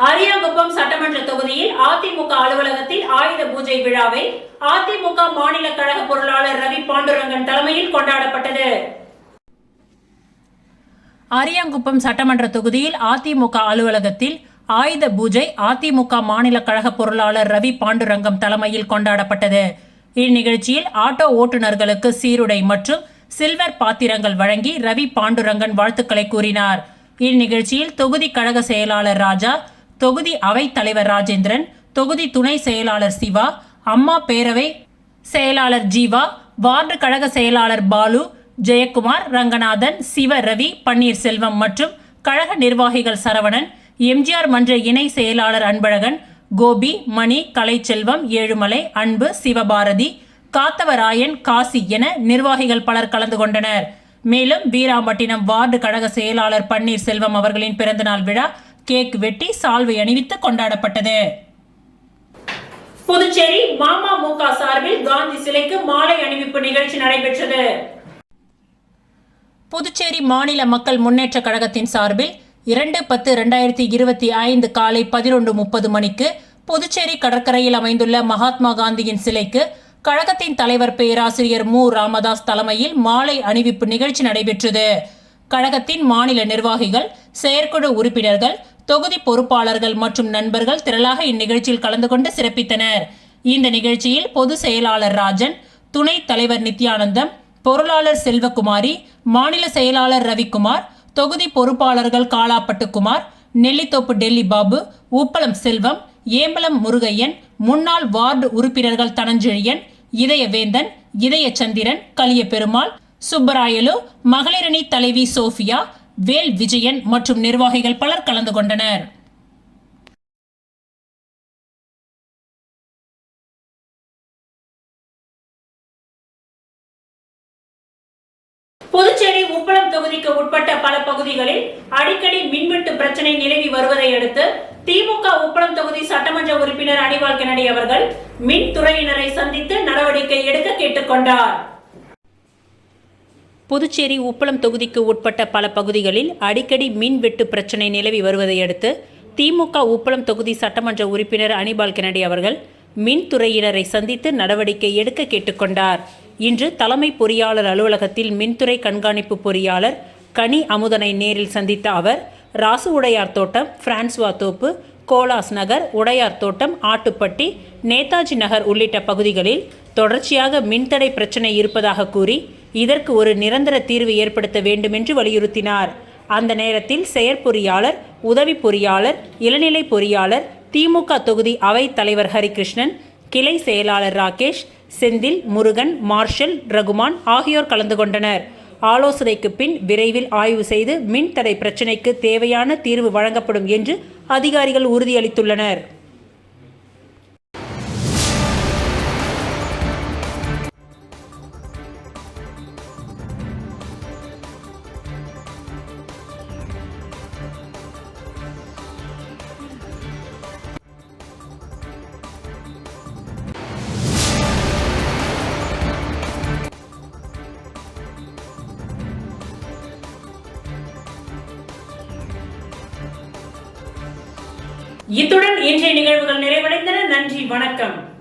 அரியாங்குப்பம் சட்டமன்ற தொகுதியில் அதிமுக அலுவலகத்தில் ஆயுத பூஜை விழாவை அதிமுக மாநில கழக பொருளாளர் ரவி பாண்டுரங்கன் தலைமையில் கொண்டாடப்பட்டது. அரியாங்குப்பம் சட்டமன்ற தொகுதியில் அதிமுக அலுவலகத்தில் ஆயுத பூஜை அதிமுக மாநில கழக பொருளாளர் ரவி பாண்டுரங்கம் தலைமையில் கொண்டாடப்பட்டது. இந்நிகழ்ச்சியில் ஆட்டோ ஓட்டுநர்களுக்கு சீருடை மற்றும் சில்வர் பாத்திரங்கள் வழங்கி ரவி பாண்டுரங்கன் வாழ்த்துக்களை கூறினார். இந்நிகழ்ச்சியில் தொகுதி கழக செயலாளர் ராஜா, தொகுதி அவைத் தலைவர் ராஜேந்திரன், தொகுதி துணை செயலாளர் சிவா, அம்மா பேரவை செயலாளர் ஜீவா, வார்டு கழக செயலாளர் பாலு, ஜெயக்குமார், ரங்கநாதன், சிவ ரவி, பன்னீர்செல்வம் மற்றும் கழக நிர்வாகிகள் சரவணன், எம்ஜிஆர் மன்ற இணை செயலாளர் அன்பழகன், கோபி, மணி, கலைச்செல்வம், ஏழுமலை, அன்பு, சிவபாரதி, காத்தவராயன், காசி என நிர்வாகிகள் பலர் கலந்து கொண்டனர். மேலும் வீராம்பட்டினம் வார்டு கழக செயலாளர் பன்னீர்செல்வம் அவர்களின் பிறந்தநாள் விழா கேக் வெட்டி சால்வை அணிவித்து கொண்டாடப்பட்டது. புதுச்சேரி மமமுக சார்பில் காந்தி சிலைக்கு மாலை அணிவிப்பு நிகழ்ச்சி நடைபெற்றது. புதுச்சேரி மாநில மக்கள் முன்னேற்ற கழகத்தின் சார்பில் 2/10/2025 காலை 11:30 மணிக்கு புதுச்சேரி கடற்கரையில் அமைந்துள்ள மகாத்மா காந்தியின் சிலைக்கு கழகத்தின் தலைவர் பேராசிரியர் மு. ராமதாஸ் தலைமையில் மாலை அணிவிப்பு நிகழ்ச்சி நடைபெற்றது. கழகத்தின் மாநில நிர்வாகிகள், செயற்குழு உறுப்பினர்கள், தொகுதி பொறுப்பாளர்கள் மற்றும் நண்பர்கள் திரளாக இந்நிகழ்ச்சியில் கலந்து கொண்டு சிறப்பித்தனர். இந்த நிகழ்ச்சியில் பொதுச் செயலாளர் ராஜன், துணைத் தலைவர் நித்யானந்தம், பொருளாளர் செல்வகுமாரி, மாநில செயலாளர் ரவிக்குமார், தொகுதி பொறுப்பாளர்கள் காலாப்பட்டுக்குமார், நெல்லித்தோப்பு டெல்லி பாபு, உப்பளம் செல்வம், ஏம்பலம் முருகையன், முன்னாள் வார்டு உறுப்பினர்கள் தனஞ்செழியன், இதயவேந்தன், இதயச்சந்திரன், கலிய பெருமாள், சுப்பராயலு, மகளிரணி தலைவி சோஃபியா, வேல் விஜயன் மற்றும் நிர்வாகிகள் பலர் கலந்து கொண்டனர். புதுச்சேரி உப்பளம் தொகுதிக்கு உட்பட்ட பல பகுதிகளில் அடிக்கடி மின்வெட்டு பிரச்சனை நிலவி வருவதை அடுத்து திமுக உப்பளம் தொகுதி சட்டமன்ற உறுப்பினர் அனிவால் கென்னடி அவர்கள் மின்துறையினரை சந்தித்து நடவடிக்கை எடுக்க கேட்டுக்கொண்டார். புதுச்சேரி உப்பளம் தொகுதிக்கு உட்பட்ட பல பகுதிகளில் அடிக்கடி மின்வெட்டு பிரச்சனை நிலவி வருவதை அடுத்து திமுக உப்பளம் தொகுதி சட்டமன்ற உறுப்பினர் அனிவால் கென்னடி அவர்கள் மின்துறையினரை சந்தித்து நடவடிக்கை எடுக்க கேட்டுக்கொண்டார். இன்று தலைமை பொறியாளர் அலுவலகத்தில் மின்துறை கண்காணிப்பு பொறியாளர் கனி அமுதனை நேரில் சந்தித்த அவர் ராசு உடையார் தோட்டம், பிரான்சுவா தோப்பு, கோலாஸ் நகர், உடையார் தோட்டம், ஆட்டுப்பட்டி, நேதாஜி நகர் உள்ளிட்ட பகுதிகளில் தொடர்ச்சியாக மின்தடை பிரச்சனை இருப்பதாக கூறி இதற்கு ஒரு நிரந்தர தீர்வு ஏற்படுத்த வேண்டும் என்று வலியுறுத்தினார். அந்த நேரத்தில் செயற்பொறியாளர், உதவி பொறியாளர், இளநிலை பொறியாளர், திமுக தொகுதி அவைத் தலைவர் ஹரிகிருஷ்ணன், கிளை செயலாளர் ராகேஷ், செந்தில், முருகன், மார்ஷல், ரகுமான் ஆகியோர் கலந்து கொண்டனர். ஆலோசனைக்கு பின் விரைவில் ஆய்வு செய்து மின்தடை பிரச்சினைக்கு தேவையான தீர்வு வழங்கப்படும் என்று அதிகாரிகள் உறுதியளித்துள்ளனர். இத்துடன் இன்றைய நிகழ்வுகள் நிறைவடைந்தன. நன்றி, வணக்கம்.